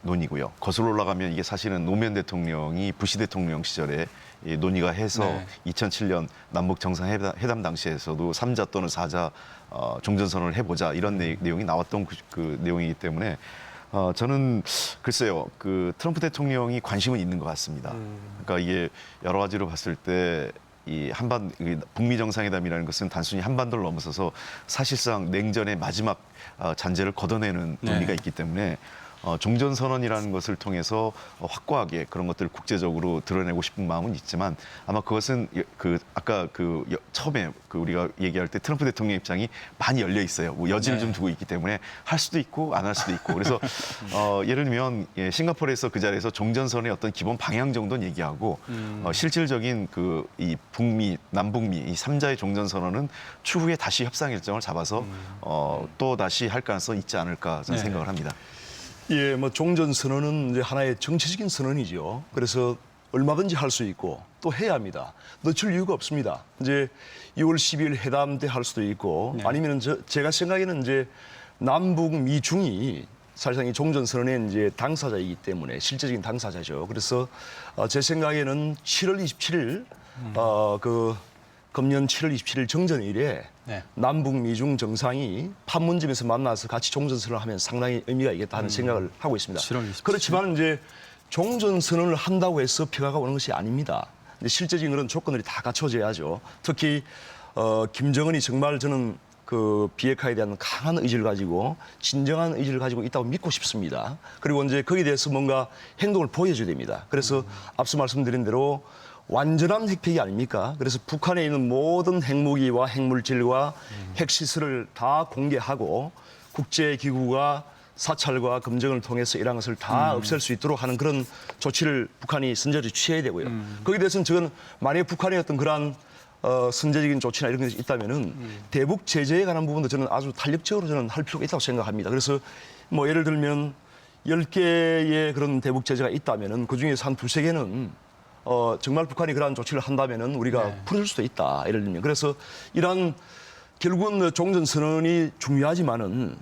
논의고요. 거슬러 올라가면 이게 사실은 노무현 대통령이 부시 대통령 시절에 논의가 해서 네. 2007년 남북 정상회담 당시에서도 3자 또는 4자 종전선언을 해보자 이런 내용이 나왔던 그 내용이기 때문에 저는 글쎄요, 그 트럼프 대통령이 관심은 있는 것 같습니다. 그러니까 이게 여러 가지로 봤을 때 이 북미 정상회담이라는 것은 단순히 한반도를 넘어서서 사실상 냉전의 마지막 잔재를 걷어내는 의미가 있기 때문에 종전선언이라는 것을 통해서 확고하게 그런 것들을 국제적으로 드러내고 싶은 마음은 있지만 아마 그것은 아까 처음에 우리가 얘기할 때 트럼프 대통령 입장이 많이 열려 있어요. 뭐 여지를 좀 두고 있기 때문에 할 수도 있고 안 할 수도 있고 그래서 예를 들면 싱가포르에서 그 자리에서 종전선언의 어떤 기본 방향 정도는 얘기하고 실질적인 이 북미, 남북미 이 3자의 종전선언은 추후에 다시 협상 일정을 잡아서 또 다시 할 가능성이 있지 않을까 저는 생각을 합니다. 예, 뭐 종전선언은 이제 하나의 정치적인 선언이죠. 그래서 얼마든지 할 수 있고 또 해야 합니다. 늦출 이유가 없습니다. 이제 6월 12일 회담 때 할 수도 있고 아니면 제가 생각에는 이제 남북 미중이 사실상 이 종전선언의 이제 당사자이기 때문에 실제적인 당사자죠. 그래서 제 생각에는 7월 27일 금년 7월 27일 정전일에 남북 미중 정상이 판문점에서 만나서 같이 종전선언을 하면 상당히 의미가 있겠다 하는 생각을 하고 있습니다. 7월 27일. 그렇지만 이제 종전선언을 한다고 해서 평화가 오는 것이 아닙니다. 이제 실제적인 그런 조건들이 다 갖춰져야죠. 특히 김정은이 정말 저는 그 비핵화에 대한 강한 의지를 가지고 진정한 의지를 가지고 있다고 믿고 싶습니다. 그리고 이제 거기에 대해서 뭔가 행동을 보여줘야 됩니다. 그래서 앞서 말씀드린 대로 완전한 핵폐기 아닙니까? 그래서 북한에 있는 모든 핵무기와 핵물질과 핵시설을 다 공개하고 국제기구가 사찰과 검증을 통해서 이러한 것을 다 없앨 수 있도록 하는 그런 조치를 북한이 선제적으로 취해야 되고요. 거기에 대해서는 저는 만약에 북한의 어떤 그러한 선제적인 조치나 이런 것이 있다면은 대북 제재에 관한 부분도 저는 아주 탄력적으로 저는 할 필요가 있다고 생각합니다. 그래서 뭐 예를 들면 10개의 그런 대북 제재가 있다면은 그중에서 한 두세 개는 정말 북한이 그러한 조치를 한다면은 우리가 풀을 수도 있다. 예를 들면. 그래서 이러한 결국은 종전선언이 중요하지만은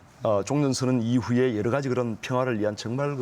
종전선언 이후에 여러 가지 그런 평화를 위한 정말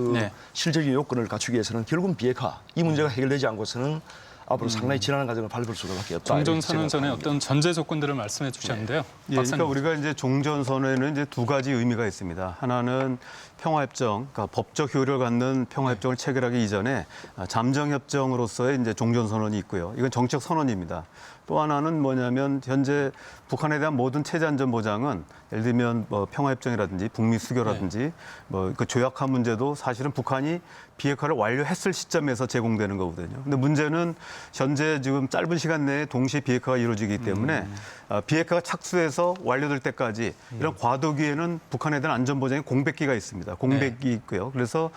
실질적인 요건을 갖추기 위해서는 결국은 비핵화 이 문제가 해결되지 않고서는 앞으로 상당히 지난한 과정을 밟을 수밖에 없다. 종전선언 전에 어떤 전제 조건들을 말씀해 주셨는데요. 예, 그러니까 우리가 이제 종전선언에는 이제 두 가지 의미가 있습니다. 하나는 평화협정, 그러니까 법적 효력을 갖는 평화협정을 체결하기 이전에 잠정협정으로서의 이제 종전선언이 있고요. 이건 정책 선언입니다. 또 하나는 뭐냐면 현재 북한에 대한 모든 체제 안전 보장은 예를 들면 뭐 평화협정이라든지 북미 수교라든지 뭐 그 조약화 문제도 사실은 북한이 비핵화를 완료했을 시점에서 제공되는 거거든요. 근데 문제는 현재 지금 짧은 시간 내에 동시에 비핵화가 이루어지기 때문에 비핵화가 착수해서 완료될 때까지 이런 과도기에는 북한에 대한 안전 보장에 공백기가 있습니다. 공백이 있고요. 그래서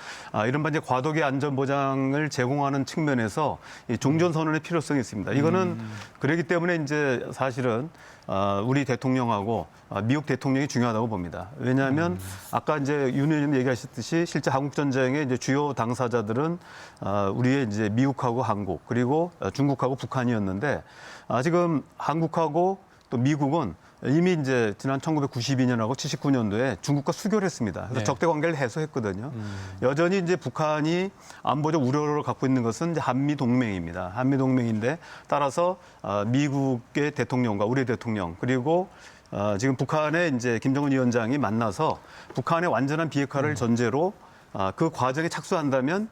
이른바 이제 과도기 안전 보장을 제공하는 측면에서 이 종전선언의 필요성이 있습니다. 이거는 그렇기 때문에 이제 사실은 우리 대통령하고 미국 대통령이 중요하다고 봅니다. 왜냐하면 아까 이제 윤 의원님 얘기하셨듯이 실제 한국 전쟁의 이제 주요 당사자들은 우리의 이제 미국하고 한국 그리고 중국하고 북한이었는데 지금 한국하고 또 미국은 이미 이제 지난 1992년하고 79년도에 중국과 수교를 했습니다. 그래서 적대 관계를 해소했거든요. 여전히 이제 북한이 안보적 우려를 갖고 있는 것은 이제 한미 동맹입니다. 한미 동맹인데 따라서 미국의 대통령과 우리 대통령 그리고 지금 북한의 이제 김정은 위원장이 만나서 북한의 완전한 비핵화를 전제로 그 과정에 착수한다면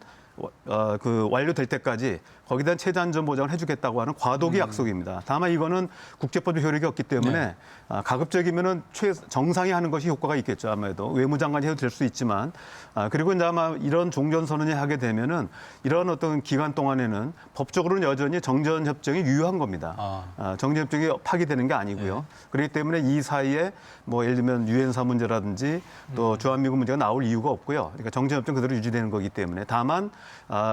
그 완료될 때까지 거기에 대한 최대 안전 보장을 해주겠다고 하는 과도기 약속입니다. 다만 이거는 국제법의 효력이 없기 때문에 가급적이면은 정상이 하는 것이 효과가 있겠죠. 아무래도 외무장관이 해도 될 수 있지만 그리고 이제 아마 이런 종전선언이 하게 되면은 이런 어떤 기간 동안에는 법적으로는 여전히 정전협정이 유효한 겁니다. 정전협정이 파기되는 게 아니고요. 그렇기 때문에 이 사이에 뭐 예를 들면 유엔사 문제라든지 또 주한미군 문제가 나올 이유가 없고요. 그러니까 정전협정 그대로 유지되는 거기 때문에 다만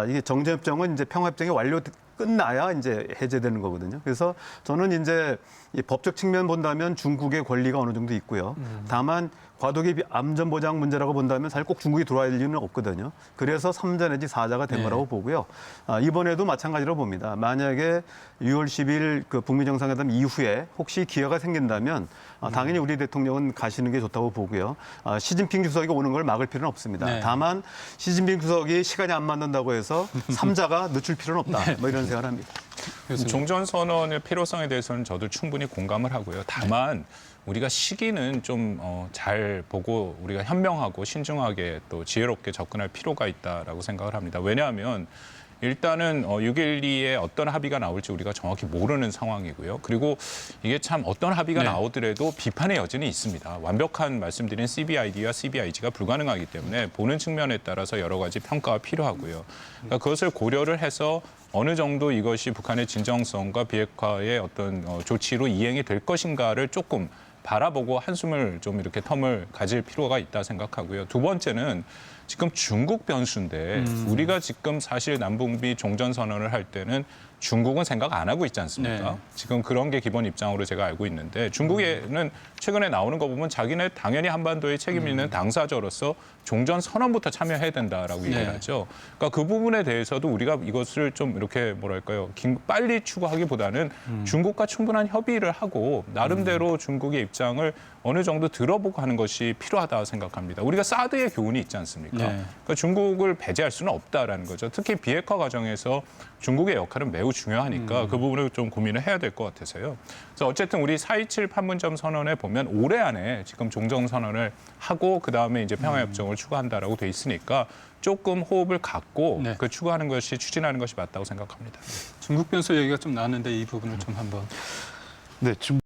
이게 정전협정은 이제 평화협정이 끝나야 이제 해제되는 거거든요. 그래서 저는 이제 이 법적 측면 본다면 중국의 권리가 어느 정도 있고요. 다만 과도기 안전보장 문제라고 본다면 사실 꼭 중국이 들어와야 할 이유는 없거든요. 그래서 3자 내지 4자가 된 네. 거라고 보고요. 이번에도 마찬가지로 봅니다. 만약에 6월 10일 그 북미 정상회담 이후에 혹시 기회가 생긴다면 당연히 우리 대통령은 가시는 게 좋다고 보고요. 시진핑 주석이 오는 걸 막을 필요는 없습니다. 네. 다만 시진핑 주석이 시간이 안 맞는다고 해서 3자가 늦출 필요는 없다. 뭐 이런 생각을 합니다. 종전선언의 필요성에 대해서는 저도 충분히 공감을 하고요. 다만 우리가 시기는 좀 잘 보고 우리가 현명하고 신중하게 또 지혜롭게 접근할 필요가 있다라고 생각을 합니다. 왜냐하면 일단은 6.12에 어떤 합의가 나올지 우리가 정확히 모르는 상황이고요. 그리고 이게 참 어떤 합의가 네. 나오더라도 비판의 여지는 있습니다. 완벽한 말씀드린 CBID와 CBIG가 불가능하기 때문에 보는 측면에 따라서 여러 가지 평가가 필요하고요. 그러니까 그것을 고려를 해서 어느 정도 이것이 북한의 진정성과 비핵화의 어떤 조치로 이행이 될 것인가를 조금 바라보고 한숨을 좀 이렇게 텀을 가질 필요가 있다 생각하고요. 두 번째는 지금 중국 변수인데 우리가 지금 사실 남북미 종전선언을 할 때는 중국은 생각 안 하고 있지 않습니까? 네. 지금 그런 게 기본 입장으로 제가 알고 있는데 중국에는 최근에 나오는 거 보면 자기네 당연히 한반도에 책임 있는 당사자로서 종전 선언부터 참여해야 된다라고 얘기를 네. 하죠. 그러니까 그 부분에 대해서도 우리가 이것을 좀 이렇게 뭐랄까요, 빨리 추구하기보다는 중국과 충분한 협의를 하고 나름대로 중국의 입장을 어느 정도 들어보고 하는 것이 필요하다 생각합니다. 우리가 사드의 교훈이 있지 않습니까? 네. 그러니까 중국을 배제할 수는 없다라는 거죠. 특히 비핵화 과정에서 중국의 역할은 매우 중요하니까 그 부분을 좀 고민을 해야 될 것 같아서요. 그래서 어쨌든 우리 4.27 판문점 선언에 보면 올해 안에 지금 종전 선언을 하고 그다음에 이제 평화협정을 추구한다라고 돼 있으니까 조금 호흡을 갖고 네. 그 추구하는 것이 추진하는 것이 맞다고 생각합니다. 중국 변수 얘기가 좀 나왔는데 이 부분을 좀 한번. 네,